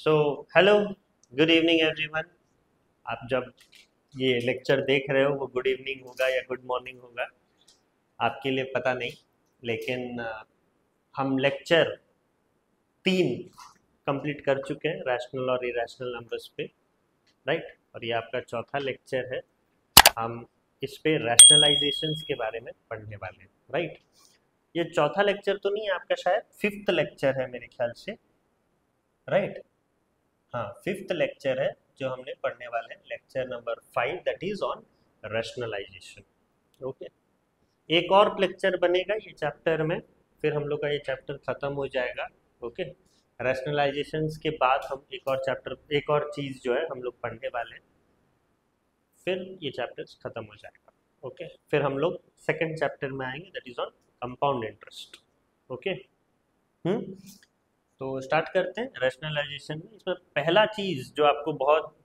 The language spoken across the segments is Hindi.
So hello, good evening everyone. आप जब ये लेक्चर देख रहे हो वो गुड इवनिंग होगा या गुड मॉर्निंग होगा आपके लिए पता नहीं, लेकिन हम लेक्चर 3 कंप्लीट कर चुके हैं रैशनल और इरेशनल नंबर्स पे, राइट। और ये आपका चौथा लेक्चर है। हम इस पे रैशनलाइजेशंस के बारे में पढ़ने वाले हैं, राइट। ये चौथा लेक्चर तो नहीं है आपका, शायद 5th लेक्चर है मेरे ख्याल से, राइट। हाँ, 5th लेक्चर है जो हमने पढ़ने वाले हैं, lecture number 5, that is on rationalisation. Okay, एक और लेक्चर बनेगा ये चैप्टर में, फिर हम लोग का ये चैप्टर खत्म हो जाएगा। ओके, रैशनलाइजेशंस के बाद हम एक और चैप्टर, एक और चीज़ जो है हम लोग पढ़ने वाले हैं, फिर ये चैप्टर खत्म हो जाएगा। ओके, फिर हम लोग सेकेंड चैप्टर में आएंगे, that is on compound interest. Okay, तो स्टार्ट करते हैं रैशनलाइजेशन में। इसमें पहला चीज जो आपको बहुत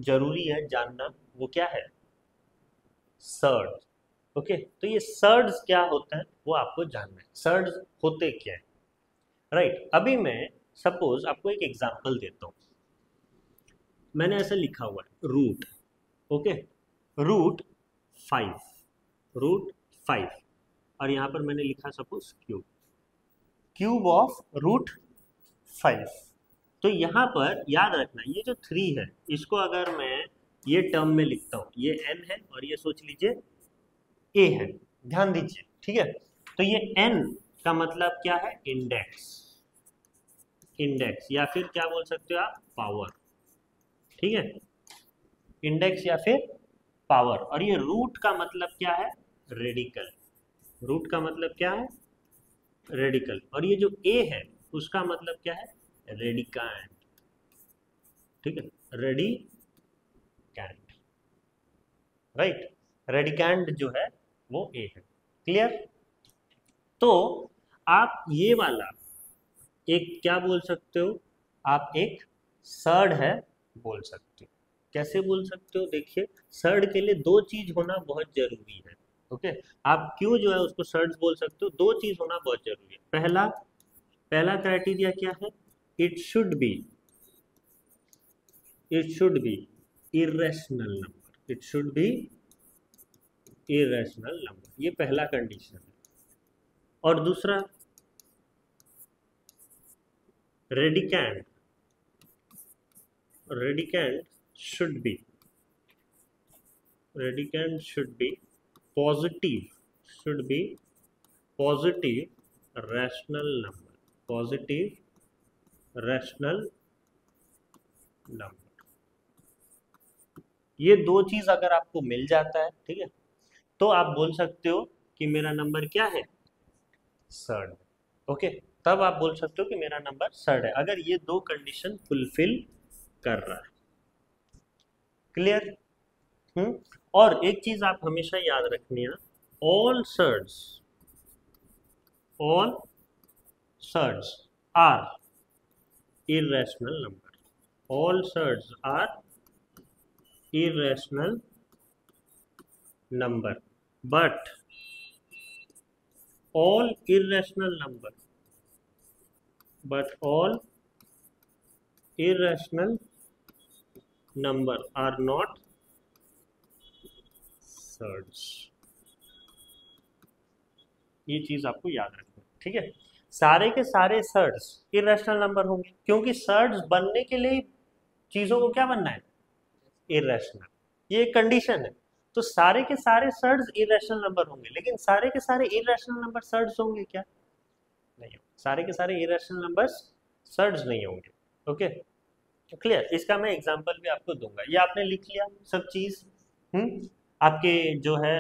जरूरी है जानना, वो क्या है? सर्ड। ओके, तो ये सर्ड्स क्या होता है वो आपको जानना है। सर्ड्स होते क्या है, राइट। अभी मैं सपोज आपको एक एग्जांपल देता हूँ। मैंने ऐसा लिखा हुआ है रूट, ओके, रूट 5, रूट 5, और यहाँ पर मैंने लिखा suppose cube, cube of root 5। तो यहाँ पर याद रखना, ये जो 3 है इसको अगर मैं ये टर्म में लिखता हूँ, ये n है और ये सोच लीजिए a है, ध्यान दीजिए, ठीक है। तो ये n का मतलब क्या है? इंडेक्स, इंडेक्स या फिर क्या बोल सकते हो आप? पावर, ठीक है, इंडेक्स या फिर पावर। और ये रूट का मतलब क्या है? रेडिकल, रूट का मतलब क्या है? रेडिकल। और ये जो a है उसका मतलब क्या है? रेडिकांड, ठीक है, रेडिकैंड, राइट। रेडिकैंड जो है वो ए है, क्लियर। तो आप ये वाला एक क्या बोल सकते हो? आप एक सर्ड है बोल सकते हो। कैसे बोल सकते हो? देखिए, सर्ड के लिए दो चीज होना बहुत जरूरी है। ओके, आप क्यों जो है उसको सर्ड बोल सकते हो? दो चीज होना बहुत जरूरी है। पहला पहला क्राइटेरिया क्या है? It should be, it should be irrational number, it should be irrational number, ये पहला कंडीशन है। और दूसरा, radicand, radicand should be, radicand should be positive, should be positive rational number, positive rational number. ये दो चीज अगर आपको मिल जाता है, ठीक है, तो आप बोल सकते हो कि मेरा नंबर क्या है? सर्ड। ओके, तब आप बोल सकते हो कि मेरा नंबर सर्ड है, अगर ये दो कंडीशन फुलफिल कर रहा है। क्लियर? और एक चीज आप हमेशा याद रखनी है, all surds, all surds are irrational number, all surds are irrational number, but all irrational number, but all irrational number are not surds। ये चीज आपको याद रखना, ठीक है। सारे के सारे सर्ड्स इरेशनल नंबर होंगे, क्योंकि सर्ड्स बनने के लिए चीजों को क्या बनना है? इरेशनल, ये एक कंडीशन है। तो सारे के सारे सर्ड्स इरेशनल नंबर होंगे, लेकिन सारे के सारे इरेशनल नंबर सर्ड्स होंगे क्या? नहीं होंगे। सारे के सारे इरेशनल नंबर्स सर्ड्स नहीं होंगे। Okay, clear. इसका मैं एग्जांपल भी आपको दूंगा। ये आपने लिख लिया सब चीज। आपके जो है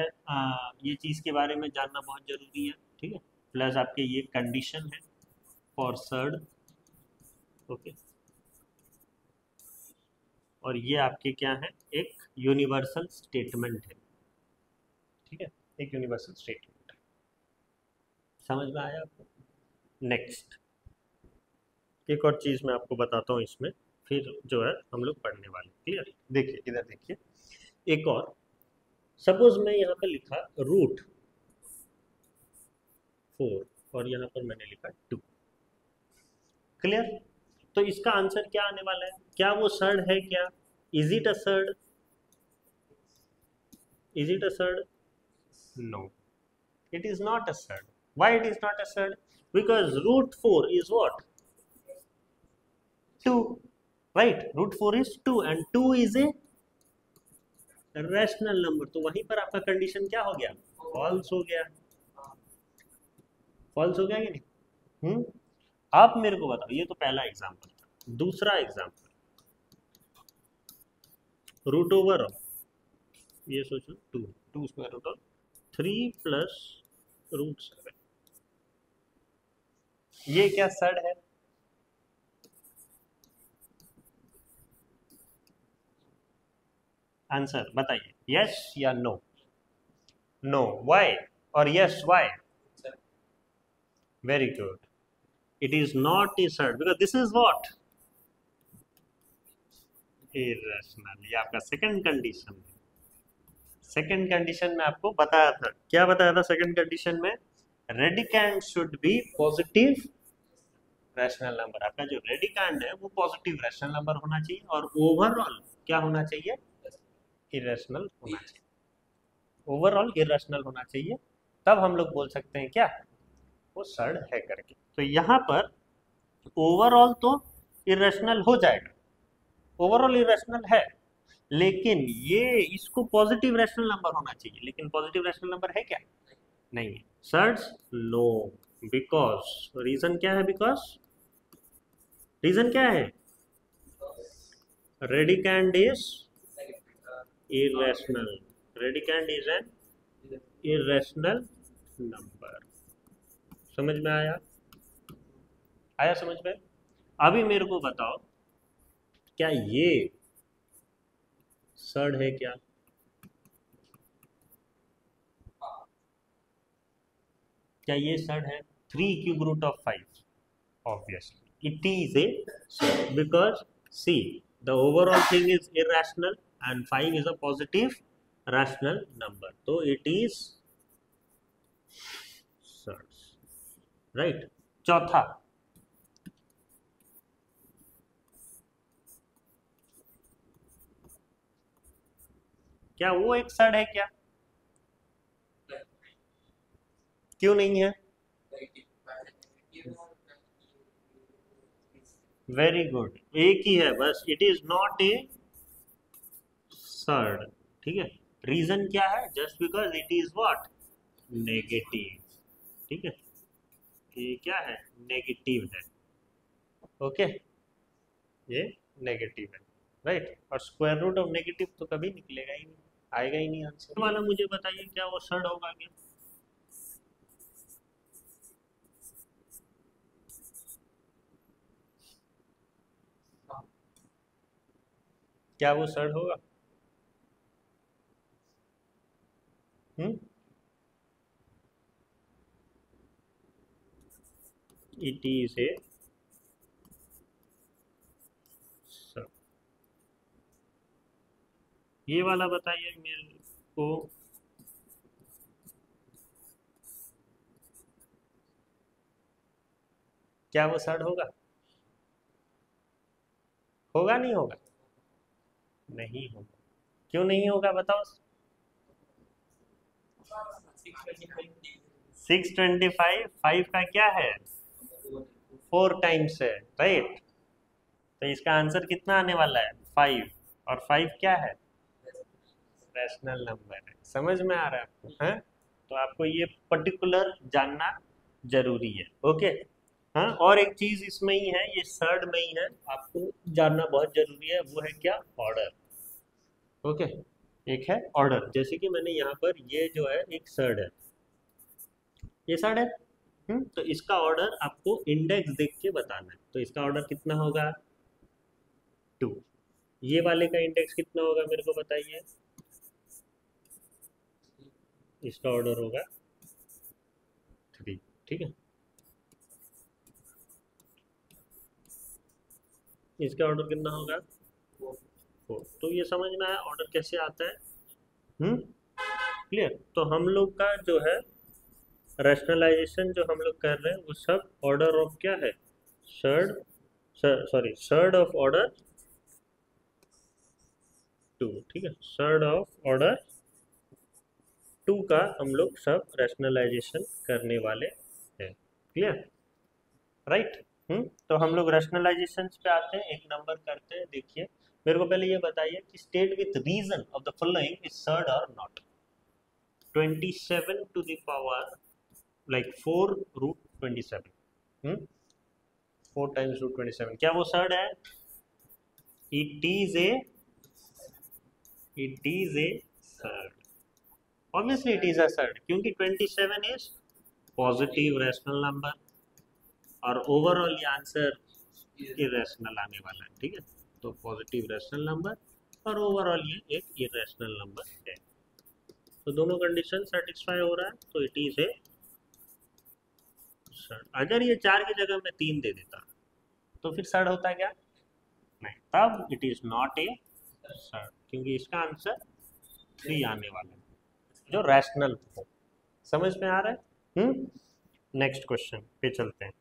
ये चीज के बारे में जानना बहुत जरूरी है, ठीक है। प्लस आपके ये कंडीशन है फॉर सर्ड, ओके। और ये आपके क्या है? एक यूनिवर्सल स्टेटमेंट है, ठीक है, एक यूनिवर्सल स्टेटमेंट है। समझ में आया आपको? नेक्स्ट एक और चीज मैं आपको बताता हूँ इसमें, फिर जो है हम लोग पढ़ने वाले। क्लियर? देखिए इधर देखिए, एक और सपोज मैं यहाँ पर लिखा रूट 4 और यहाँ पर मैंने लिखा 2। क्लियर? तो इसका आंसर क्या आने वाला है? क्या वो सर्ड है क्या? Is it a surd? Is it a surd? No, it is not a surd. Why it is not a surd? Because root 4 is what? 2. Right? Root 4 is 2 and 2 is a rational number. तो वहीं पर आपका कंडीशन क्या हो गया? फॉल्स हो गया। फॉल्स हो गया कि नहीं? आप मेरे को बताओ, ये तो पहला एग्जांपल था। दूसरा एग्जांपल, रूट ओवर ऑफ, ये सोचो 2 square root of 3 plus root 7, ये क्या सर्ड है? आंसर बताइए, यस या नो? No, why? और yes, why? Very good, it is not a surd because this is what? Irrational. ये आपका सेकंड कंडीशन है। सेकंड कंडीशन में आपको बताया था, क्या बताया था सेकंड कंडीशन में? Radicand should be positive rational number. आपका जो रेडिकैंड है वो पॉजिटिव रैशनल नंबर होना चाहिए और ओवरऑल क्या होना चाहिए? इरेशनल होना चाहिए। ओवरऑल इरेशनल होना चाहिए, तब हम लोग बोल सकते हैं क्या वो सर्ड है करके। तो यहाँ पर ओवरऑल तो इरेशनल हो जाएगा, ओवरऑल इरेशनल है, लेकिन ये इसको पॉजिटिव रैशनल नंबर होना चाहिए, लेकिन पॉजिटिव रैशनल नंबर है क्या? नहीं है। सर्ड्स नो, बिकॉज रीजन क्या है? बिकॉज रीजन क्या है? रेडिकैंड is irrational. Radicand is an irrational number. समझ में आया? आया समझ में? अभी मेरे को बताओ, क्या ये सर्ड है क्या? क्या ये सर्ड है? 3 cube root of 5, obviously it is a surd because see the overall thing is irrational and 5 is a positive rational number, so it is surd, right? चौथा, क्या वो एक सर्ड है क्या? क्यों नहीं है? वेरी गुड, एक ही है बस, it is not a surd. ठीक है, रीजन क्या है? Just because it is what? Negative. ठीक है, ये क्या है? नेगेटिव है। ओके, ये नेगेटिव है, राइट? और स्क्वायर रूट ऑफ नेगेटिव तो कभी निकलेगा ही नहीं, आएगा ही नहीं आंसर वाला। मुझे बताइए क्या वो सर्ड होगा क्या? क्या वो सर्ड होगा? It is A surd. ये वाला बताइए मेरे को, क्या वो सर्ड होगा? होगा नहीं होगा? नहीं होगा। क्यों नहीं होगा बताओ? 625, 5 का क्या है? 4 टाइम्स है, राइट? तो इसका आंसर कितना आने वाला है? 5। और 5 क्या है? रैशनल नंबर है। समझ में आ रहा है आपको? है, तो आपको ये पर्टिकुलर जानना जरूरी है। ओके, हाँ, और एक चीज इसमें ही है, ये सर्ड में ही है, आपको जानना बहुत जरूरी है, वो है क्या? ऑर्डर। ओके, एक है ऑर्डर, जैसे कि मैंने यहाँ पर ये जो है एक सर्ड है, ये सर्ड है। तो इसका ऑर्डर आपको इंडेक्स देख के बताना है। तो इसका ऑर्डर कितना होगा? 2। ये वाले का इंडेक्स कितना होगा मेरे को बताइए? इसका ऑर्डर होगा 3। ठीक है, इसका ऑर्डर कितना होगा? 4। तो ये समझ में आया ऑर्डर कैसे आता है? क्लियर? तो हम लोग का जो है रैशनलाइजेशन जो हम लोग कर रहे हैं वो सब ऑर्डर ऑफ क्या है? Surd sorry third of order 2, ठीक है, थर्ड ऑफ ऑर्डर 2 का हम लोग सब रैशनलाइजेशन करने वाले हैं। Clear, right. तो हम लोग रैशनलाइजेशन पे आते हैं, एक नंबर करते हैं। देखिए, मेरे को पहले ये बताइए कि state with reason of the following is surd or not. 27 to the power like 4 root 27, 4 times root 27, क्या वो थर्ड है? It is a surd. Obviously it is a surd, क्योंकि 27 इज पॉजिटिव रैशनल नंबर और ओवरऑल ये आंसर इरेशनल आने वाला है, ठीक है। तो पॉजिटिव रैशनल नंबर और ओवरऑल ये एक इरेशनल नंबर है। तो दोनों कंडीशन सेटिस्फाई हो रहा है, तो इट इज ए थर्ड। अगर ये 4 की जगह मैं 3 दे देता तो फिर थर्ड होता क्या? नहीं, तब it is not A third, क्योंकि इसका आंसर 3 आने वाला है जो रैशनल हो। समझ में आ रहा है? नेक्स्ट क्वेश्चन पे चलते हैं।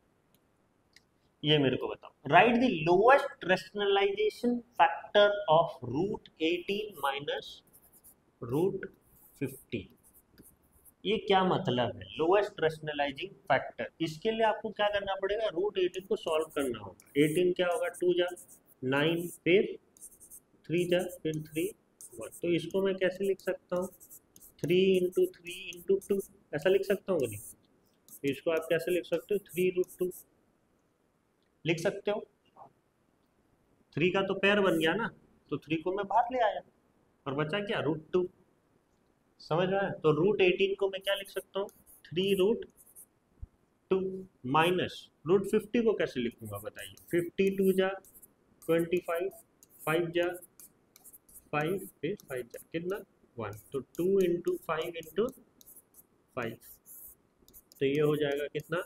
ये मेरे को बताओ, write the lowest rationalisation factor of root 18 minus root 50। ये क्या मतलब है लोएस्ट रैशनलाइजिंग फैक्टर? इसके लिए आपको क्या करना पड़ेगा? रूट 18 को सॉल्व करना होगा। 18 क्या होगा? 2 जा 9, फिर 3 जा फिर 3 1। तो इसको मैं कैसे लिख सकता हूँ? 3 इंटू 3 इंटू 2, ऐसा लिख सकता हूँ कि नहीं? तो इसको आप कैसे लिख सकते हो? 3 रूट 2 लिख सकते हो। 3 का तो पेयर बन गया ना, तो 3 को मैं बाहर ले आया और बचा क्या? रूट 2। समझ में आया? तो रूट 18 को मैं क्या लिख सकता हूँ? 3 रूट 2 माइनस रूट 50 को कैसे लिखूंगा बताइए? 52 जा 25, 5 जा 5, फिर 5 जा कितना? 1। तो 2 इंटू 5 इंटू 5, तो ये हो जाएगा कितना?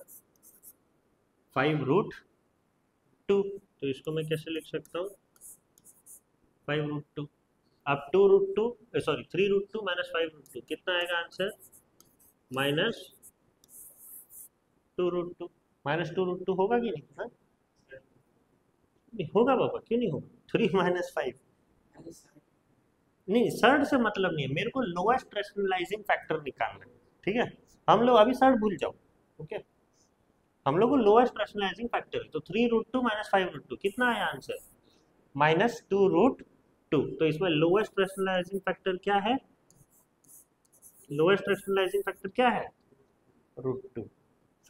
5 रूट 2। तो इसको मैं कैसे लिख सकता हूँ? 5 रूट 2। अब 2 root 2 sorry 3 root 2 minus 5 root 2 कितना आएगा answer? Minus 2 root 2। Minus 2 root 2 होगा कि नहीं? हाँ, नहीं होगा बाबा, क्यों नहीं होगा? 3 माइनस 5 नहीं, सर्ड से मतलब नहीं है मेरे को, लोएस्ट रैशनलाइजिंग फैक्टर निकालना है, ठीक है। हम लोग अभी सर्ड भूल जाओ, ओके। हम लोग को लोएस्ट रैशनलाइजिंग फैक्टर है, तो 3 रूट 2 माइनस 5 रूट 2 कितना आया आंसर? Minus 2 root 2। तो इसमें लोएस्ट रैशनलाइजिंग फैक्टर क्या है? लोएस्ट रैशनलाइजिंग फैक्टर क्या है? रूट 2।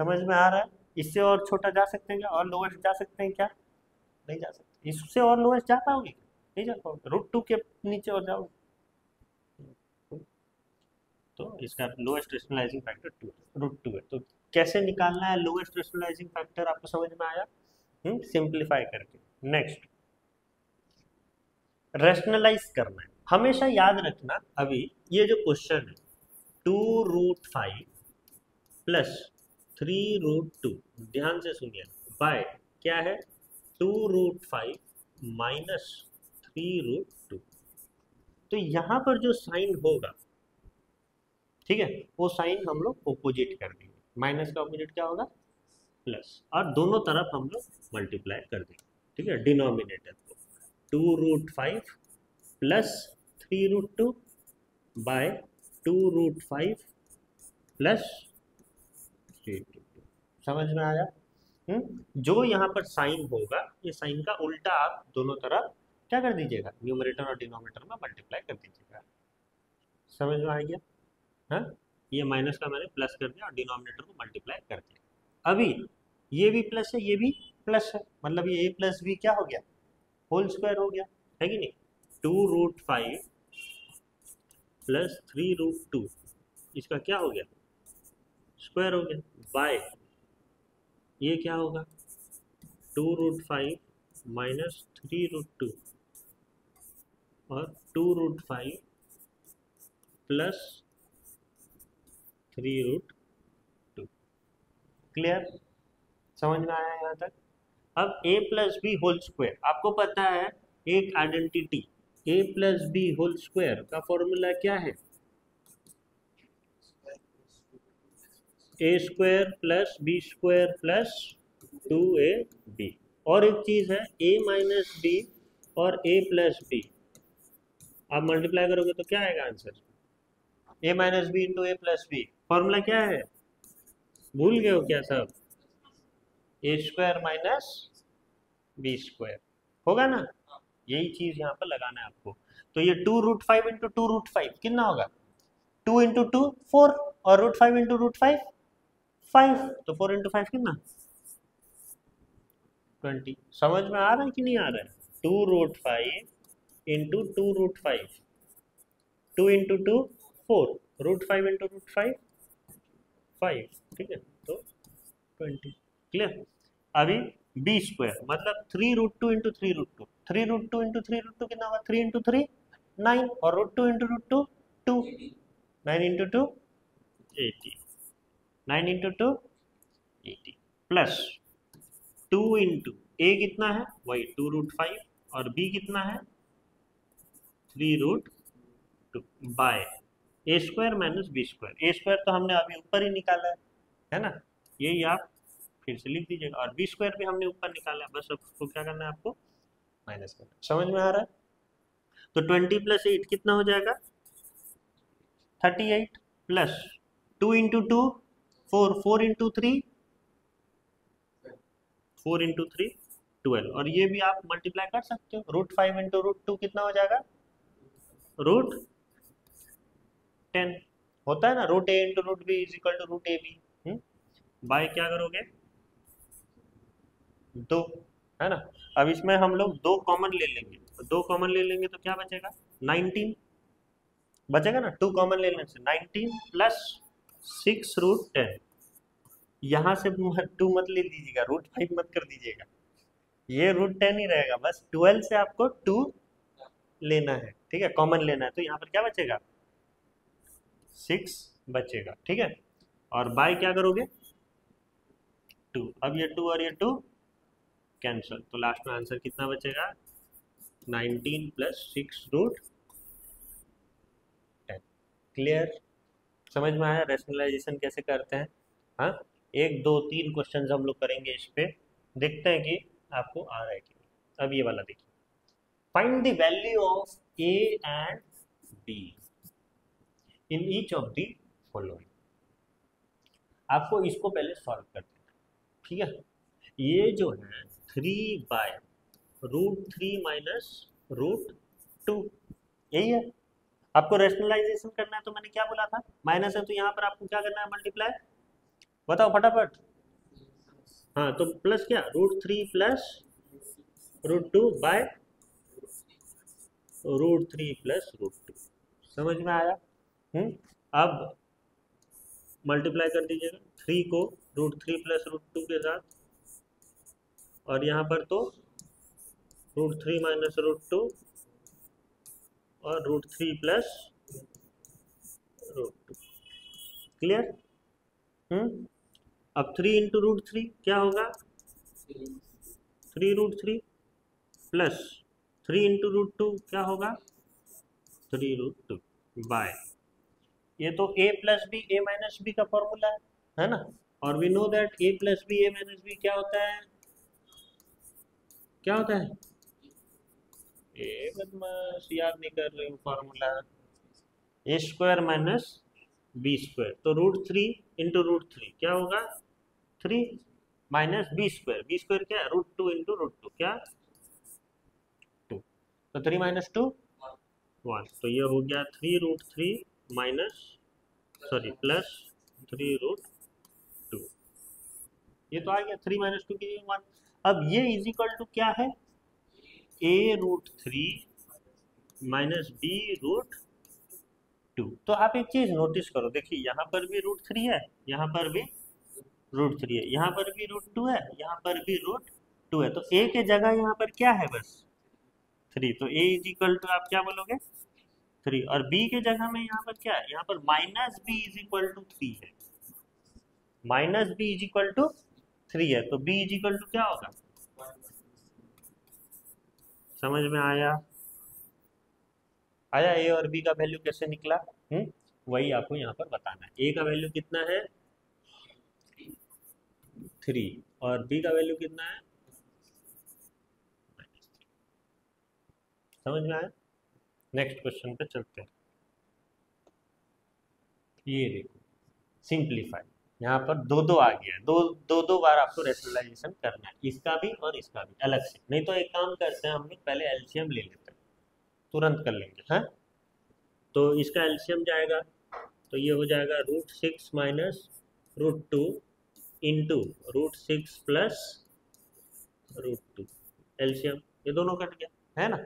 समझ में आ रहा है? इससे और छोटा जा सकते हैं क्या? और लोएस्ट जा सकते हैं क्या? नहीं जा सकते। इससे और लोएस्ट जा पाओगे? नहीं जा पाओगे। रूट 2 के नीचे और जाओगे तो इसका लोएस्ट रैशनलाइजिंग फैक्टर 2 रूट 2 है। तो कैसे निकालना है लोएस्ट रैशनलाइजिंग फैक्टर? आपको समझ में आया? सिंप्लीफाई करके। नेक्स्ट, रैशनलाइज करना है। हमेशा याद रखना, अभी ये जो क्वेश्चन है 2 रूट 5 प्लस 3 रूट 2, ध्यान से सुनिए, बाय क्या है? 2 रूट 5 माइनस 3 रूट 2। तो यहां पर जो साइन होगा, ठीक है, वो साइन हम लोग ऑपोजिट कर देंगे। माइनस का ऑपोजिट क्या होगा? प्लस। और दोनों तरफ हम लोग मल्टीप्लाई कर देंगे, ठीक है, डिनोमिनेटर को। 2 root 5 plus 3 root 2 by 2 root 5 plus 3 root 2। समझ में आया? जो यहाँ पर साइन होगा, ये साइन का उल्टा आप दोनों तरफ क्या कर दीजिएगा? न्यूमरेटर और डिनोमिनेटर में मल्टीप्लाई कर दीजिएगा। समझ में आ गया? हाँ, ये माइनस का मैंने प्लस कर दिया और डिनोमिनेटर को मल्टीप्लाई कर दिया। अभी ये भी प्लस है, ये भी प्लस है, मतलब ये a प्लस बी क्या हो गया? होल स्क्वायर हो गया, है कि नहीं? 2 रूट 5 प्लस 3 रूट 2, इसका क्या हो गया? स्क्वायर हो गया। बाय ये क्या होगा? 2 रूट 5 माइनस 3 रूट 2 और 2 रूट 5 प्लस 3 रूट 2। क्लियर? समझ में आया यहाँ तक? अब a plus B whole square, आपको पता है एक identity a plus B whole square का फॉर्मूला क्या है? a square plus B square plus 2ab। और एक चीज है a माइनस बी और a प्लस बी, आप मल्टीप्लाई करोगे तो क्या आएगा answer? a minus B into A plus B. Formula क्या है, भूल गए हो क्या सब? A square minus B square, होगा ना? यही चीज यहाँ पर लगाना है आपको। तो ये 2√5 इंटू 2√5 कितना होगा? 2 इंटू 2 4, और √5 इंटू √5 5, तो 4 इंटू 5 कितना? 20। समझ में आ रहा है कि नहीं आ रहा है? 2√5 इंटू 2√5, 2 इंटू 2 4, √5 इंटू √5 5, ठीक है, तो 20। क्लियर? अभी बी स्क्वायर मतलब 3√2 इंटू 3√2, 3√2 इंटू 3√2 कितना होगा? 3 इंटू 3 9, और √2 into √2 2, 9 into 2 80, 9 into 2 80, plus 2 into a कितना है, वही 2√5, और बी कितना है 3√2 by a square minus B square. A square तो हमने अभी ऊपर ही निकाला है ना, यही आप फिर से लिख दीजिएगा, और बी स्क्वायर भी हमने ऊपर निकाला है, बस अब उसको क्या करना है आपको, माइनस करना है। समझ में आ रहा है? तो 20 प्लस 8 कितना हो जाएगा? 38, प्लस 2 इंटू 2 4, 4 इंटू 3 4 इंटू 3 12, और ये भी आप मल्टीप्लाई कर सकते हो, √5 इंटू √2 कितना हो जाएगा? √10 होता है ना, √a into √b is equal to √ab, by क्या करोगे? 2, है ना? अब इसमें हम लोग 2 कॉमन ले लेंगे, तो 2 कॉमन ले लेंगे तो क्या बचेगा? 19 बचेगा ना, 2 कॉमन ले लेने से 19 प्लस 6√10, यहाँ से 2 मत ले दीजिएगा, √5 मत कर दीजिएगा, ये √10 ही रहेगा, बस 12 से आपको 2 लेना है, ठीक है, कॉमन लेना है, तो यहाँ पर क्या बचेगा? 6 बचेगा, ठीक है, और बाय क्या करोगे? 2, अब ये 2 और ये 2 कैंसल, तो लास्ट में आंसर कितना बचेगा? 19 प्लस 6√10। क्लियर? समझ में आया रैशनलाइजेशन कैसे करते हैं? हाँ, 1 2 3 क्वेश्चन हम लोग करेंगे इस पे, देखते हैं कि आपको आ रहा है कि नहीं। अब ये वाला देखिए, find the value of A and be in each of the following. आपको इसको पहले सॉल्व करते हैं, ठीक है? ये जो है 3/√3 माइनस √2, यही है। आपको रैशनलाइजेशन करना है, तो मैंने क्या बोला था, माइनस है तो यहाँ पर आपको क्या करना है? मल्टीप्लाई। बताओ फटाफट। हाँ, तो प्लस क्या, √3 प्लस √2 बाय √3 प्लस √2। समझ में आया? अब मल्टीप्लाई कर दीजिएगा 3 को √3 प्लस √2 के साथ, और यहाँ पर तो √3 माइनस √2 और √3 प्लस √2। क्लियर? अब 3 इंटू √3 क्या होगा? 3√3 प्लस 3 इंटू √2 क्या होगा? 3√2 बाय, ये तो a plus B A minus B का फॉर्मूला है ना, और we know that a plus B A minus B क्या होता है? क्या होता है? ए बदमाश, याद नहीं कर रहे हो फॉर्मूला, ए स्क्वायर माइनस बी स्क्वायर, तो √3 इंटू √3 क्या होगा? 3 माइनस बी स्क्वायर क्या है? √2 इंटू √2 क्या? 2, तो 3 माइनस 2 1, तो ये हो गया 3√3 माइनस सॉरी प्लस 3√2, ये तो आ गया 3 माइनस 2 की 1। अब ये इज इक्वल टू क्या है? a√3 minus b√2। तो आप एक चीज नोटिस करो, देखिए यहाँ पर भी √3 है, यहाँ पर भी √3 है, यहाँ पर भी √2 है, यहाँ पर भी √2 है, तो a के जगह यहाँ पर क्या है? बस 3, तो a इज इक्वल टू आप क्या बोलोगे? 3, और b के जगह में यहाँ पर क्या है? यहाँ पर minus b is equal to 3 है, minus b is equal to 3 है, तो b इज इक्वल टू क्या होगा? समझ में आया? आया a और b का वैल्यू कैसे निकला? वही आपको यहाँ पर बताना है। a का वैल्यू कितना है? 3, और b का वैल्यू कितना है? समझ में आया? नेक्स्ट क्वेश्चन पे चलते हैं। ये देखो सिंप्लीफाई, यहाँ पर दो दो आ गया, दो दो दो बार आपको रैशनलाइजेशन करना है, इसका भी और इसका भी अलग से। नहीं तो एक काम करते हैं हम लोग, पहले एलसीएम ले लेते हैं, तुरंत कर लेंगे। हाँ, तो इसका एलसीएम जाएगा, तो ये हो जाएगा √6 माइनस √2 इंटू √6 प्लस √2। एलसीएम ये दोनों कट गया है ना।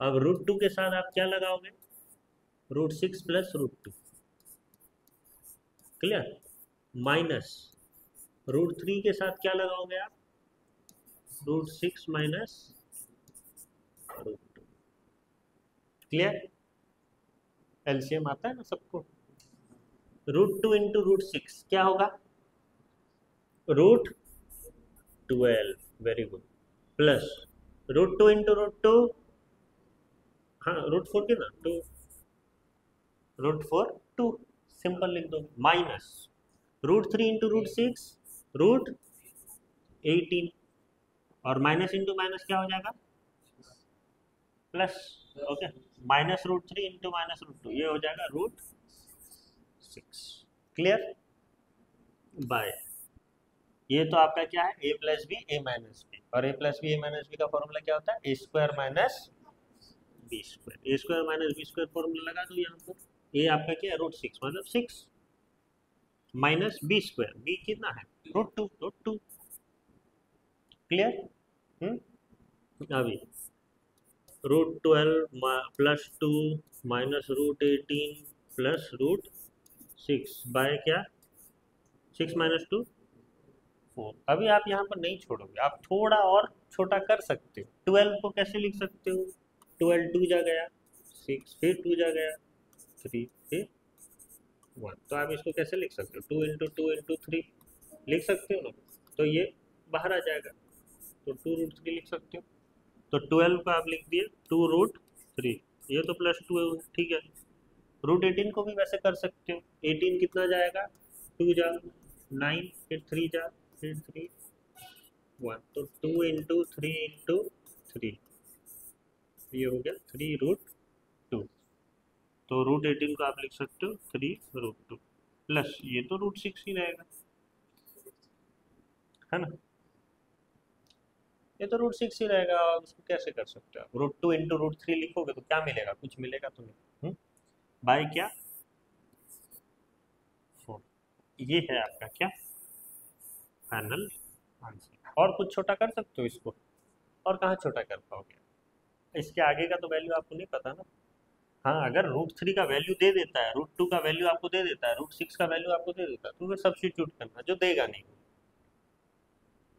अब √2 के साथ आप क्या लगाओगे, √6 प्लस √2, क्लियर, माइनस √3 के साथ क्या लगाओगे आप, √6 माइनस √2, क्लियर। एलसीएम आता है ना सबको। √2 इंटू √6 क्या होगा, √12, वेरी गुड, प्लस √2 इंटू √2, हाँ √4 के ना, √4 2, सिंपल लिख दो, माइनस √3 इंटू √6 √18, और माइनस इंटू माइनस क्या हो जाएगा, plus. Okay, minus √3 into minus √2 ये हो जाएगा √6, क्लियर। बाय ये तो आपका क्या है, a plus B A minus B, और a plus B A minus B का फॉर्मूला क्या होता है, a square minus B square. A square minus B square formula लगा दो यहाँ पर, ए आपका क्या है, √6 मतलब 6 माइनस बी स्क्वायर, बी कितना है, √2, क्लियर। अभी √12 प्लस 2 माइनस √18 प्लस √6 बाय क्या, 6 माइनस 2 4। अभी आप यहाँ पर नहीं छोड़ोगे, आप थोड़ा और छोटा कर सकते हो। 12 को कैसे लिख सकते हो, 12 2 जा गया 6, फिर 2 जा गया 3, फिर 1, तो आप इसको कैसे लिख सकते हो, 2 इंटू 2 इंटू 3 लिख सकते हो ना, तो ये बाहर आ जाएगा, तो 2√3 लिख सकते हो। तो 12 को आप लिख दिए 2√3, ये तो प्लस 2 है, ठीक है। √18 को भी वैसे कर सकते हो, 18 कितना जाएगा, 2 जा 9, फिर 3 जा, फिर 3 1, तो 2 इंटू 3 इंटू 3, ये हो गया 3√2, तो √18 को आप लिख सकते हो 3√2 प्लस ये तो √6 ही रहेगा, है ना, ये तो √6 ही रहेगा। और उसको कैसे कर सकते हो आप, √2 इंटू √3 लिखोगे तो क्या मिलेगा, कुछ मिलेगा तो नहीं, बाय क्या 4। ये है आपका क्या फाइनल आंसर। और कुछ छोटा कर सकते हो इसको, और कहाँ छोटा कर पाओगे, इसके आगे का तो वैल्यू आपको नहीं पता ना। हाँ, अगर √3 का वैल्यू दे देता है, √2 का वैल्यू आपको दे देता है, √6 का वैल्यू आपको दे देता है, तो फिर सब्स्टिट्यूट करना, जो देगा नहीं,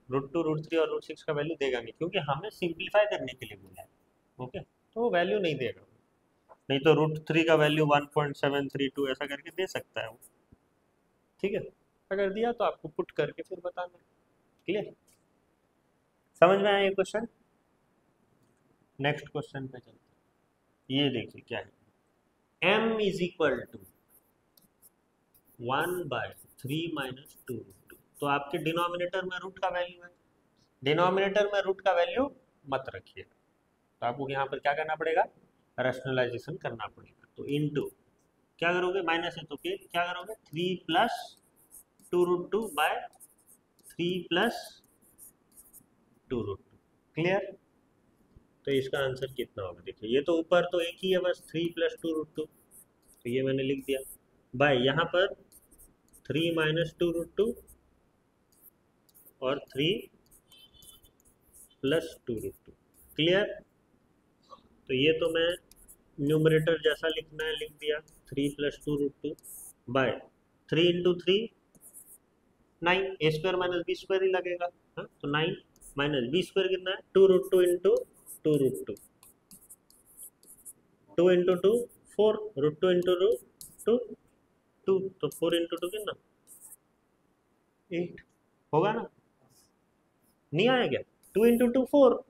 √2 √3 और √6 का वैल्यू देगा नहीं, क्योंकि हमें सिंप्लीफाई करने के लिए बोला है। ओके, तो वो वैल्यू नहीं देगा, नहीं तो √3 का वैल्यू 1.732 ऐसा करके दे सकता है वो, ठीक है। अगर दिया तो आपको पुट करके फिर बताना, क्लियर, समझ में आया ये क्वेश्चन। नेक्स्ट क्वेश्चन पे चलते हैं। ये देखिए क्या है, m इज इक्वल टू 1/3 माइनस 2√2, तो आपके डिनोमिनेटर में रूट का वैल्यू है, डिनोमिनेटर में रूट का वैल्यू मत रखिएगा, तो आपको यहाँ पर क्या करना पड़ेगा, रैशनलाइजेशन करना पड़ेगा। तो इनटू क्या करोगे, माइनस है तो फिर क्या करोगे, 3 प्लस 2√2 बाय 3 प्लस 2√2, क्लियर। तो इसका आंसर कितना होगा, देखिए ये तो ऊपर तो एक ही है बस, 3 प्लस 2√2, तो ये मैंने लिख दिया, बाय यहाँ पर 3 माइनस 2√2 और 3 प्लस 2√2, क्लियर। तो ये तो मैं न्यूमरेटर जैसा लिखना है लिख दिया, 3 प्लस 2√2 बाय 3 इंटू 3 9, ए स्क्वायर माइनस बी स्क्वायर ही लगेगा, हाँ, तो 9 माइनस बी स्क्वायर कितना है, 2√2 इंटू 2√2, 2 इंटू 2 4, √2 इंटू √2 2, तो 4 इंटू 2 कितना 8 होगा ना, नहीं आया क्या, 2 इंटू 2 4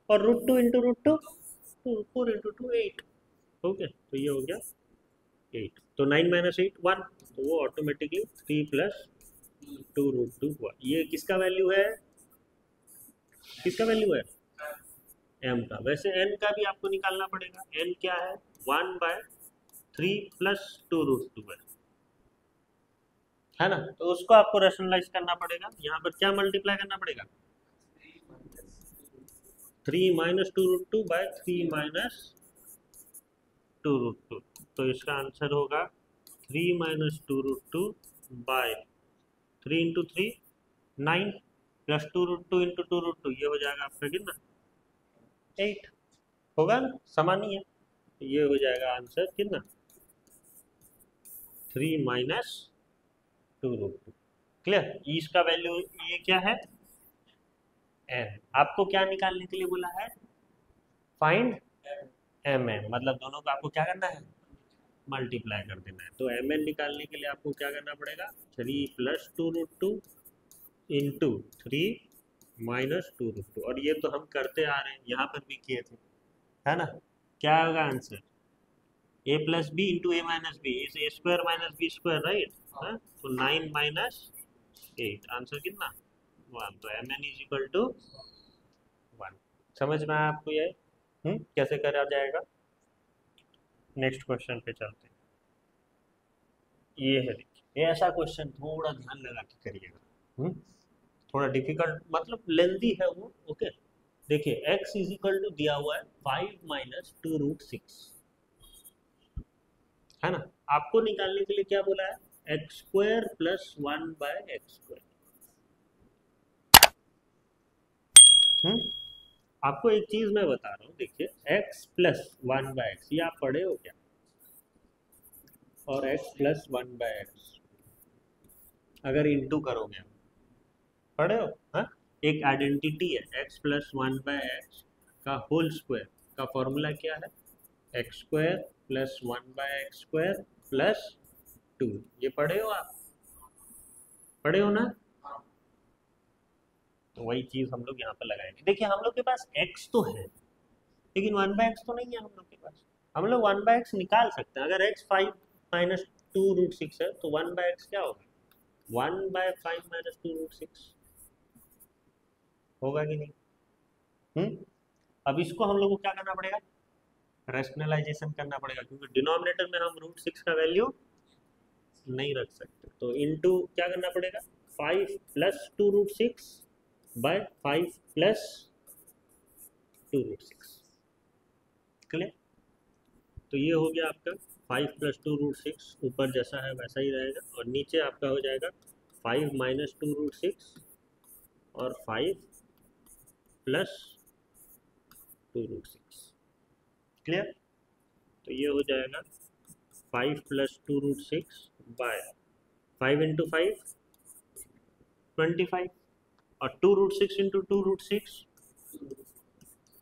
और √2 इंटू √2 2, 4 इंटू 2 8, ओके, तो ये हो गया 8, तो 9 माइनस 8 1, तो वो ऑटोमेटिकली 3 प्लस 2√2 हुआ। ये किसका वैल्यू है, किसका वैल्यू है, m का। वैसे n का भी आपको निकालना पड़ेगा। n क्या है? 1/3 प्लस 2√2 है ना। तो उसको आपको रेशनलाइज करना पड़ेगा। यहाँ पर क्या मल्टीप्लाई करना पड़ेगा? 3 माइनस 2√2/3 - 2√2। तो इसका आंसर होगा 3 माइनस 2√2/3 × 3 9 प्लस 2√2 × 2√2, ये हो जाएगा आपका कितना? 8 होगा ना, समान ही है। तो ये हो जाएगा आंसर कितना? 3 माइनस 2√2। क्लियर? इसका वैल्यू ये क्या है? n। आपको क्या निकालने के लिए बोला है? फाइंड mn, मतलब दोनों को आपको क्या करना है? मल्टीप्लाई कर देना है। तो mn निकालने के लिए आपको क्या करना पड़ेगा? 3 प्लस 2√2 इंटू 3 माइनस 2√2। और ये तो हम करते आ रहे हैं, यहाँ पर भी किए थे, है ना। क्या होगा answer? a plus B into A minus B is A square minus B square, right. तो 9 माइनस 8, आंसर कितना? 1। तो mn इज इक्वल टू 1। समझ में आया आपको ये? कैसे करा जाएगा? नेक्स्ट क्वेश्चन पे चलते हैं। ये है, देखिए, ये ऐसा क्वेश्चन थोड़ा ध्यान लगा के करिएगा। थोड़ा डिफिकल्ट, मतलब लेंदी है वो। ओके, देखिए x इज इक्वल टू दिया हुआ है 5 माइनस 2√6, है ना। आपको निकालने के लिए क्या बोला है? x² plus 1/x²। आपको एक चीज मैं बता रहा हूँ, देखिए x प्लस 1/x, ये आप पढ़े हो क्या? और x प्लस 1/x अगर इंटू करोगे, पढ़े हो? हाँ, एक आइडेंटिटी है x प्लस 1/x का होल स्क्वायर का फॉर्मूला क्या है? x² plus 1/x² plus 2। ये पढ़े हो आप? पढ़े हो ना? तो वही चीज हम लोग यहाँ पर लगाएंगे। देखिए हम लोग के पास x तो है, लेकिन 1/x तो नहीं है हम लोग के पास। हम लोग 1/x निकाल सकते हैं। अगर x 5 माइनस 2√6 है तो 1/x क्या होगा? 1/5 माइनस 2√6 होगा कि नहीं? अब इसको हम लोग को क्या करना पड़ेगा? रैशनलाइजेशन करना पड़ेगा, क्योंकि डिनोमिनेटर में हम √6 का वैल्यू नहीं रख सकते। तो इनटू क्या करना पड़ेगा? 5 प्लस 2√6/5 प्लस 2√6। क्लियर? तो ये हो गया आपका 5 प्लस 2√6, ऊपर जैसा है वैसा ही रहेगा, और नीचे आपका हो जाएगा 5 माइनस 2√6 और 5 प्लस 2√6। क्लियर? तो ये हो जाएगा 5 प्लस 2√6/5 इंटू 5 25, और 2√6 इंटू 2√6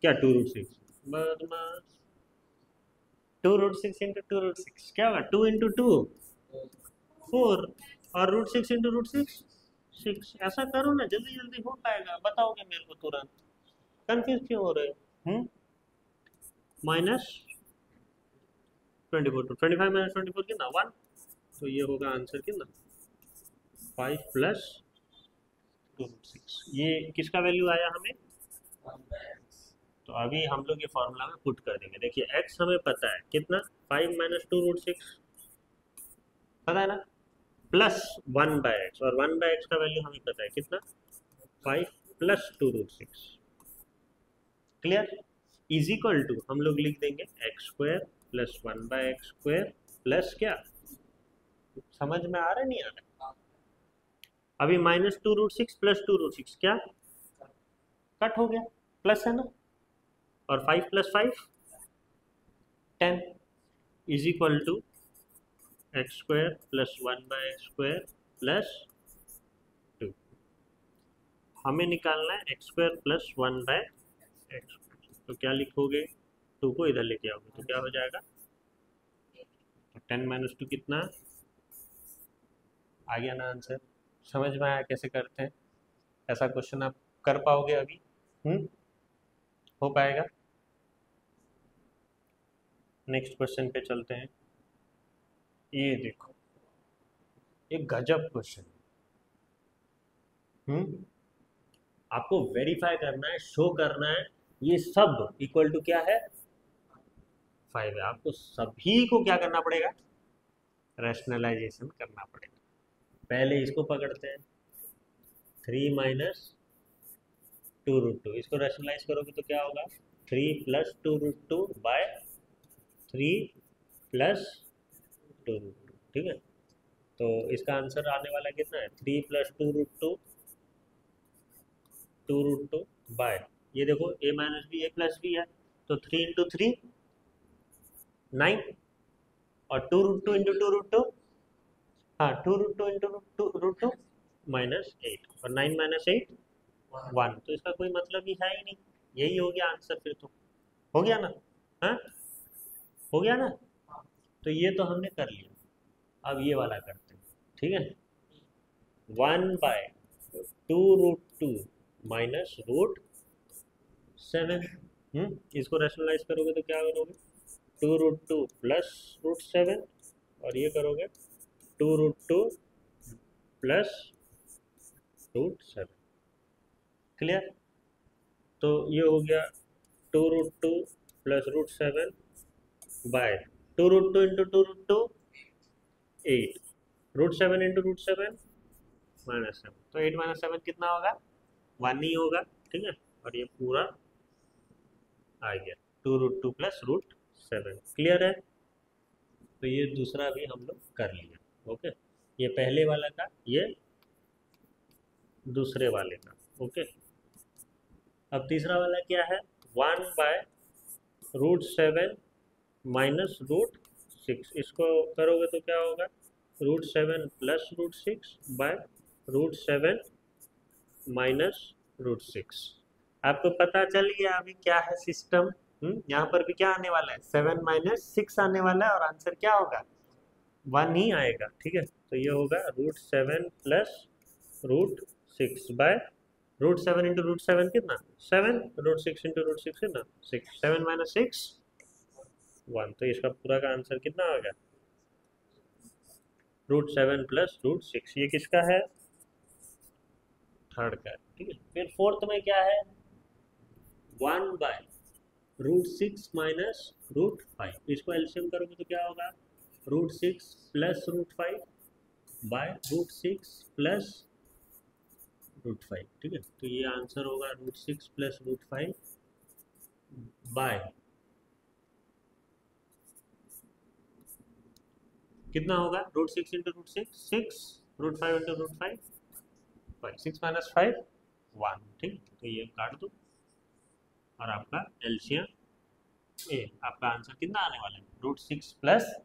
क्या? 2√6 बदमाश। 2√6 इंटू 2√6 क्या होगा? 2 इंटू 2 4, और √6 इंटू √6 6। ऐसा करो ना, जल्दी जल्दी हो पाएगा, बताओगे मेरे को तुरंत। कंफ्यूज क्यों हो रहे हो? माइनस 24, तो 25 माइनस 24 कितना? 1। तो ये होगा आंसर कितना? 5 प्लस 2√6। ये किसका वैल्यू आया हमें? तो अभी हम लोग ये फॉर्मूला में पुट कर देंगे। देखिए x हमें पता है कितना? 5 माइनस 2√6 पता है ना, प्लस 1/x, और 1/x का वैल्यू हमें पता है कितना? 5 plus 2√6। Clear? Is equal to हम लोग लिख देंगे x² प्लस 1/x² प्लस क्या? समझ में आ रहा है नहीं आ रहा? अभी माइनस 2√6 प्लस 2√6 क्या कट हो गया? प्लस है ना, और 5 plus 5 10 is equal to x² plus 1/x² plus 2। हमें निकालना है x² प्लस 1/x²। तो क्या लिखोगे? 2 को इधर लेके आओगे तो क्या हो जाएगा? 10 माइनस 2 कितना? आ गया ना आंसर? समझ में आया कैसे करते हैं? ऐसा क्वेश्चन आप कर पाओगे अभी? हो पाएगा? नेक्स्ट क्वेश्चन पे चलते हैं। ये देखो, एक गजब क्वेश्चन। आपको वेरीफाई करना है, शो करना है ये सब इक्वल टू क्या है, 5 है। आपको सभी को क्या करना पड़ेगा, रैशनलाइजेशन करना पड़ेगा। पहले इसको पकड़ते हैं, 3 माइनस 2√2, इसको रैशनलाइज करोगे तो क्या होगा, 3 प्लस 2√2 बाय 3 प्लस 2√2, ठीक है। तो इसका आंसर आने वाला कितना है, 3 प्लस 2√2 बाय, ये देखो a minus B A plus B है, तो 3 इंटू 3 9, और 2√2 इंटू 2√2, हाँ 2√2 इंटू रूट टू माइनस 8, और 9 माइनस 8 1, तो इसका कोई मतलब ही है ही नहीं। यही हो गया आंसर, फिर तो हो गया ना, हाँ हो गया ना। तो ये तो हमने कर लिया, अब ये वाला करते हैं, ठीक है। 1/2√2 माइनस √7, इसको रैशनलाइज करोगे तो क्या करोगे, 2√2 प्लस √7, और ये करोगे 2√2 प्लस √7, क्लियर। तो ये हो गया 2√2 प्लस √7 बाय 2√2 इंटू 2√2 8, √7 इंटू √7 -7, तो 8 - 7 कितना होगा, 1 ही होगा, ठीक है। और ये पूरा आ गया 2√2 प्लस √7, क्लियर है। तो ये दूसरा भी हम लोग कर लिया, ओके। ये पहले वाला का, ये दूसरे वाले का, ओके। अब तीसरा वाला क्या है, 1/√7 माइनस √6, इसको करोगे तो क्या होगा, √7 प्लस √6 बाय √7 माइनस √6। आपको पता चल गया अभी क्या है सिस्टम। यहाँ पर भी क्या आने वाला है, 7 - 6 आने वाला है, और आंसर क्या होगा, 1 ही आएगा, ठीक है। तो ये होगा √7 प्लस √6 बाय √7 इंटू √7 कितना, 7, √6 इंटू √6 कितना, 6, 7 - 6 1, तो इसका पूरा का आंसर कितना आ गया, √7 प्लस √6। ये किसका है, थर्ड का है, ठीक है। फिर फोर्थ में क्या है, 1/√6 माइनस √5, इसको एलसीएम करोगे तो क्या होगा, √6 प्लस √5 बाय √6 प्लस √5, ठीक है। तो ये आंसर होगा √6 प्लस √5 बाय कितना होगा, √6 इंटू √6 6, √5 इंटू √5 5, 6 - 5 1, ठीक। तो ये काट दो, और आपका एलसीएम ए, आपका आंसर कितना आने वाला है, √6 प्लस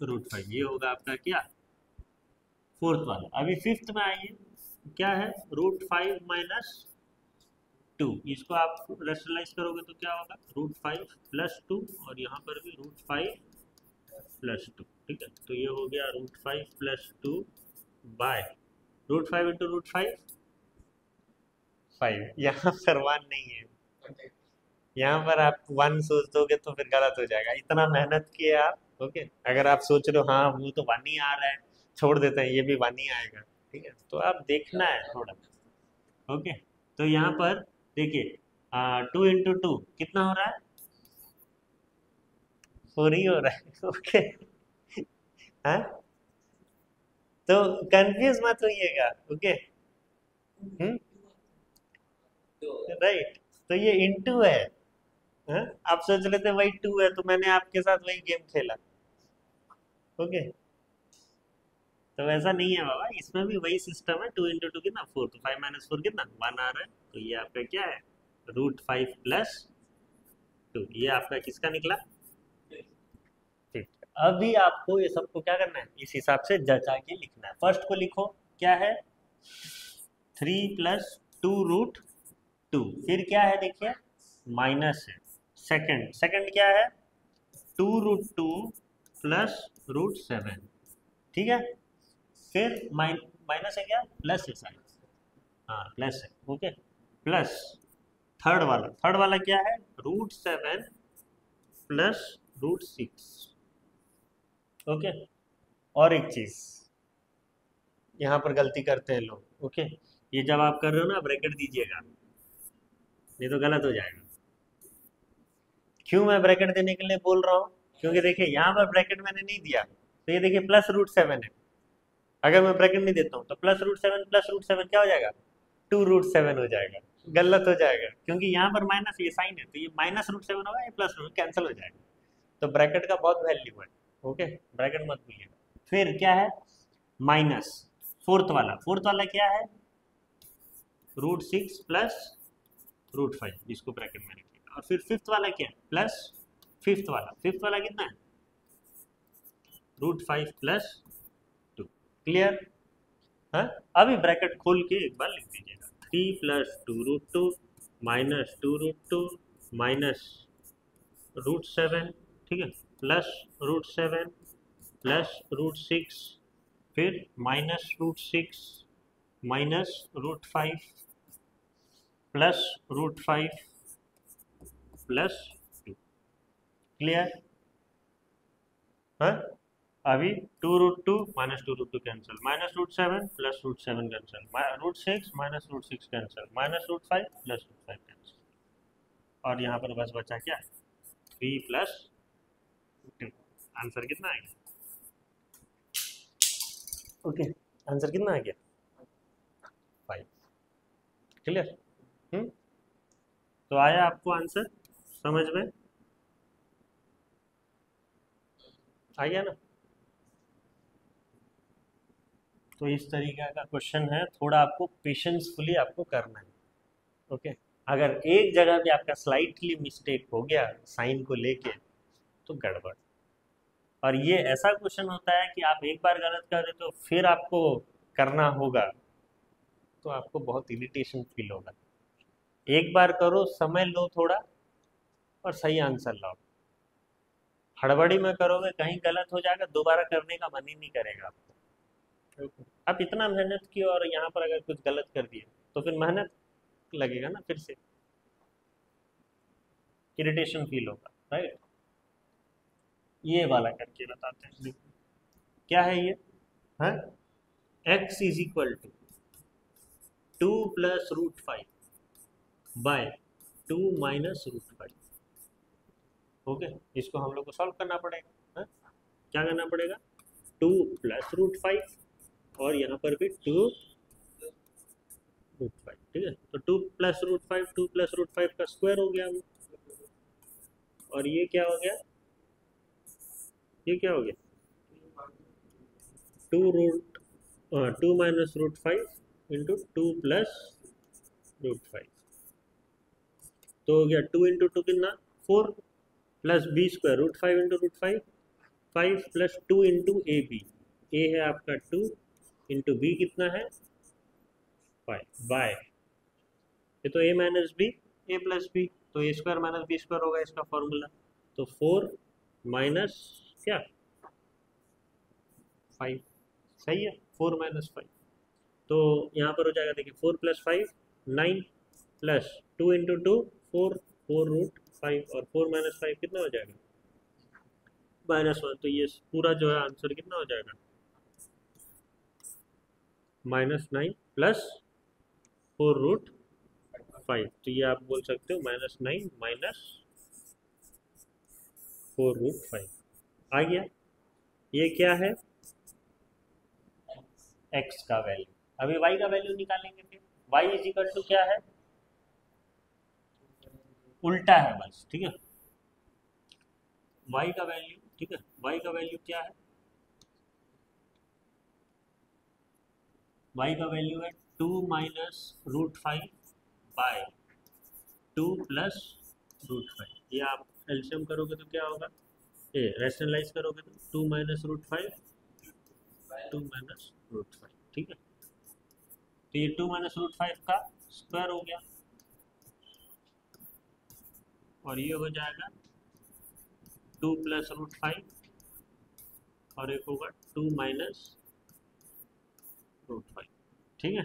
√5, ये होगा आपका क्या, फोर्थ वाला। अभी फिफ्थ में आइए, क्या है, √5 माइनस 2, इसको आप रेशनलाइज करोगे तो क्या होगा, √5 प्लस 2, और यहाँ पर भी √5 प्लस 2, ठीक है। तो ये हो गया √5 प्लस 2 बाय √5 इंटू √5 5, यहाँ पर 1 नहीं है, यहाँ पर आप 1 सोच दोगे तो फिर गलत हो जाएगा, इतना मेहनत किए आप, ओके। अगर आप सोच रहे हो हाँ वो तो 1 ही आ रहा है, छोड़ देते हैं, ये भी 1 ही आएगा, ठीक है। तो आप देखना है थोड़ा, ओके। तो यहाँ पर देखिए 2 इंटू 2 कितना हो रहा है, 4 ही हो रहा है, ओके। हाँ, तो कंफ्यूज मत होइएगा, ओके। राइट, तो ये इंटू है, हाँ? आप सोच लेते वही 2 है, तो मैंने आपके साथ वही गेम खेला, ओके। तो वैसा नहीं है बाबा, इसमें भी वही सिस्टम है, 2 इंटू 2 कितना 4, तो 5 - 4 कितना 1 आ रहा है, तो ये आपका क्या है, √5 प्लस 2, ये आपका किसका निकला, ठीक। अभी आपको ये सबको क्या करना है, इस हिसाब से जचा के लिखना है। फर्स्ट को लिखो, क्या है, 3 प्लस 2√2, फिर क्या है देखिए, माइनस है। सेकंड, सेकंड क्या है, 2√2 प्लस √7, ठीक है। फिर माइनस है क्या, प्लस है साइड, हाँ प्लस है, ओके। प्लस थर्ड वाला, थर्ड वाला क्या है, √7 प्लस √6, ओके। और एक चीज यहाँ पर गलती करते हैं लोग, ओके। ये जब आप कर रहे हो ना, ब्रैकेट दीजिएगा, नहीं तो गलत हो जाएगा, क्यों मैं ब्रैकेट देने के लिए बोल रहा हूँ? क्योंकि देखिए यहाँ पर ब्रैकेट मैंने नहीं दिया, तो ये देखिए +√7 है। अगर मैं ब्रैकेट नहीं देता हूँ तो +√7 क्या हो जाएगा? 2√7 हो जाएगा। गलत हो जाएगा क्योंकि यहाँ पर माइनस, ये साइन है, तो ये -√7 होगा, ये +√ कैंसिल हो जाएगा। तो ब्रैकेट का बहुत वैल्यू है। ओके, ब्रैकेट मत भूलिएगा। फिर क्या है? माइनस फोर्थ वाला क्या है? √6 प्लस √5, जिसको ब्रैकेट में रखिएगा। और फिर फिफ्थ वाला क्या है? प्लस फिफ्थ वाला कितना है? √5 प्लस 2। क्लियर? हाँ, अभी ब्रैकेट खोल के एक बार लिख दीजिएगा। 3 + 2√2 माइनस 2√2 माइनस √7, ठीक है, प्लस √7 प्लस √6, फिर -√6 माइनस √5 प्लस √5 प्लस 2। क्लियर? हाँ, अभी 2√2 minus 2√2 cancel, -√7 plus √7 cancel, √6 minus √6 cancel, -√5 plus √5 cancel, और यहाँ पर बस बचा क्या? 3 + 2। आंसर कितना आ गया? ओके, आंसर कितना आ गया? 5। क्लियर? तो आया आपको आंसर समझ में? आ गया ना? तो इस तरीके का क्वेश्चन है, थोड़ा आपको पेशेंसफुली आपको करना है। ओके, अगर एक जगह भी आपका स्लाइटली मिस्टेक हो गया साइन को लेके तो गड़बड़। और ये ऐसा क्वेश्चन होता है कि आप एक बार गलत कर देते हो, फिर आपको करना होगा तो आपको बहुत इरिटेशन फील होगा। एक बार करो, समय लो थोड़ा, और सही आंसर लाओ। हड़बड़ी में करोगे, कहीं गलत हो जाएगा, दोबारा करने का मन ही नहीं करेगा आपको। आप इतना मेहनत किए और यहाँ पर अगर कुछ गलत कर दिए तो फिर मेहनत लगेगा ना, फिर से इरिटेशन फील होगा, राइट? ये वाला करके बताते हैं। क्या है ये? है x = 2 + √5 बाय 2 - √5। ओके, इसको हम लोग को सॉल्व करना पड़ेगा। है? क्या करना पड़ेगा? 2 + √5 और यहाँ पर भी 2 √5, ठीक है। तो 2 + √5, 2 + √5 का स्क्वायर हो गया, और ये क्या हो गया? ये क्या हो गया? 2 - √5 इंटू 2 + √5, तो हो गया 2 × 2 कितना? 4 plus b² √5 into √5, 5 + 2 × ab। a है आपका 2 इंटू b कितना है? 5 बाय, ये तो a - b, a + b, तो a² - b² होगा इसका फॉर्मूला। तो 4 माइनस क्या? 5। सही है, 4 - 5। तो यहाँ पर हो जाएगा, देखिए 4 + 5 9 प्लस 2 × 2 4 4√5, और 4 - 5 कितना हो जाएगा? -1। तो ये पूरा जो है आंसर कितना हो जाएगा? -9 प्लस 4√5। तो ये आप बोल सकते हो -9 माइनस 4√5 आ गया। ये क्या है? x का वैल्यू। अभी y का वैल्यू निकालेंगे। फिर y = क्या है? उल्टा है बस, ठीक है। y का वैल्यू, ठीक है, y का वैल्यू क्या है? y का वैल्यू है 2 - √5 बाय 2 + √5। ये आप एलसीएम करोगे तो क्या होगा? ये रैशनलाइज करोगे तो 2 - √5 2 - √5, ठीक है। तो ये 2 - √5 का स्क्वायर हो गया, और ये हो जाएगा 2 + √5, और एक होगा 2 - √5, ठीक है।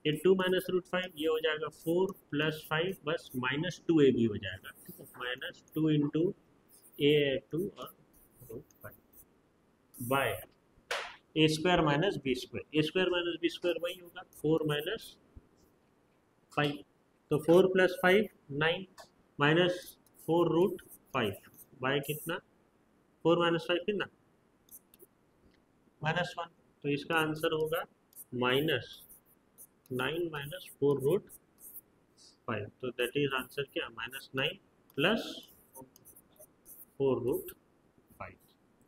ये 2 - √5 ये हो जाएगा 4 + 5, बस -2ab हो जाएगा, ठीक है। -2 × a2 और √5 bye a² - b²। a² - b² वही होगा 4 - 5। तो 4 + 5 9 - 4√5 बाय कितना, 4 - 5 कितना, -1। तो इसका आंसर होगा -9 - 4√5। तो दैट इज आंसर क्या, -9 + 4√5।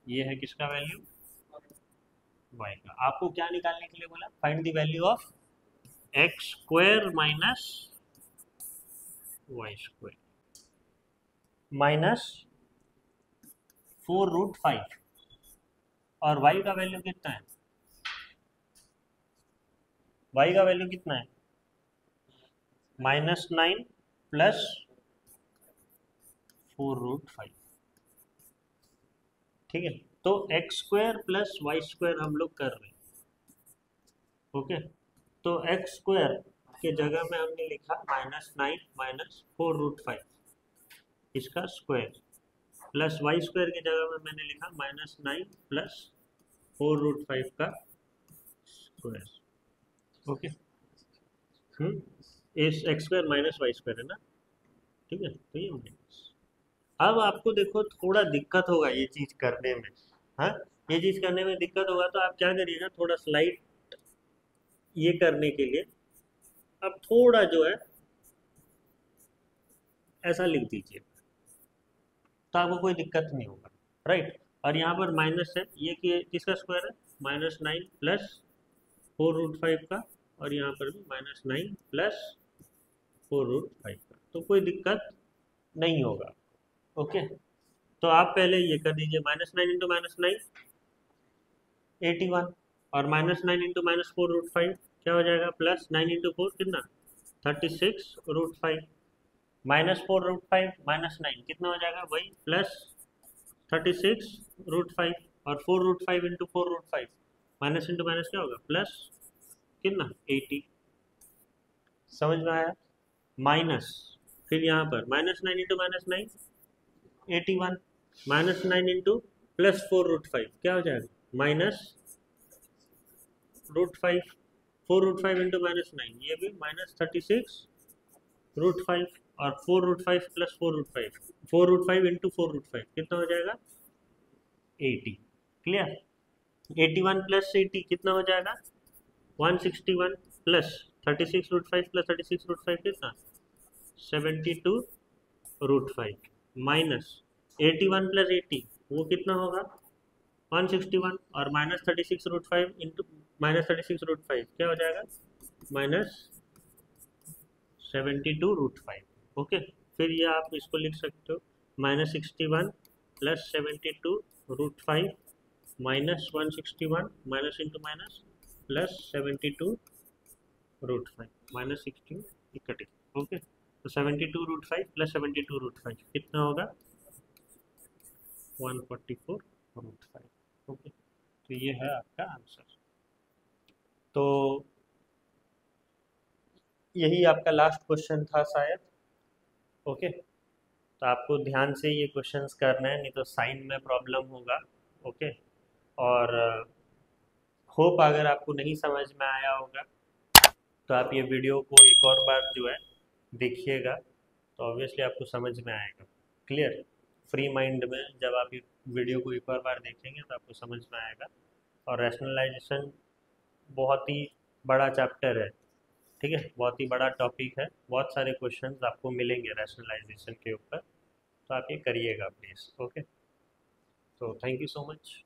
ये है किसका वैल्यू, y का। आपको क्या निकालने के लिए बोला, find the value of x² - y² -4√5 और y का वैल्यू कितना है, y का वैल्यू कितना है, -9 + 4√5। ठीक है, तो x² + y² हम लोग कर रहे हैं। ओके, तो x² के जगह में हमने लिखा -9 - 4√5 इसका स्क्वायर, प्लस y² की जगह में मैंने लिखा -9 + 4√5 का स्क्वायर। ओके, इस x² - y² है ना। ठीक है, तो ये माइनस। अब आपको देखो थोड़ा दिक्कत होगा ये चीज करने में। हाँ, ये चीज करने में दिक्कत होगा तो आप क्या करिएगा, थोड़ा स्लाइड ये करने के लिए अब थोड़ा जो है ऐसा लिख दीजिए, तो आपको कोई दिक्कत नहीं होगा, राइट। और यहाँ पर माइनस है, ये किसका स्क्वायर है, -9 + 4√5 का, और यहाँ पर भी -9 + 4√5 का, तो कोई दिक्कत नहीं होगा। ओके, तो आप पहले ये कर दीजिए, -9 × -9 81, और -9 × -4√5 क्या हो जाएगा, +9 × 4 कितना, 36√5, -4√5 -9 कितना हो जाएगा, वही +36√5, और 4√5 × 4√5 माइनस इंटू माइनस क्या होगा, प्लस कितना, 80। समझ में आया, माइनस, फिर यहाँ पर -9 × -9 81, -9 × +4√5 क्या हो जाएगा, -√5, 4√5 × -9 ये भी -36√5, और 4√5 + 4√5 4√5 × 4√5 कितना हो जाएगा, 80। क्लियर, 81 + 80 कितना हो जाएगा, 161, प्लस 36√5 + 36√5 कितना, 72√5, माइनस 81 + 80 वो कितना होगा, 161, और -36√5 इंटू -36√5 क्या हो जाएगा, -72√5। ओके, फिर ये आप इसको लिख सकते हो, -61 + 72√5 -161 माइनस इंटू माइनस +72√5 -16 इकट्ठे। ओके, तो 72√5 + 72√5 कितना होगा, 144√5। ओके, तो ये है आपका आंसर। तो यही आपका लास्ट क्वेश्चन था शायद। ओके, तो आपको ध्यान से ये क्वेश्चंस करना है, नहीं तो साइन में प्रॉब्लम होगा। ओके, और होप अगर आपको नहीं समझ में आया होगा तो आप ये वीडियो को एक और बार जो है देखिएगा, तो ऑब्वियसली आपको समझ में आएगा। क्लियर, फ्री माइंड में जब आप ये वीडियो को एक और बार देखेंगे तो आपको समझ में आएगा। और रैशनलाइजेशन बहुत ही बड़ा चैप्टर है, ठीक है, बहुत ही बड़ा टॉपिक है, बहुत सारे क्वेश्चंस आपको मिलेंगे रैशनलाइजेशन के ऊपर, तो आप ये करिएगा प्लीज़। ओके, तो थैंक यू सो मच।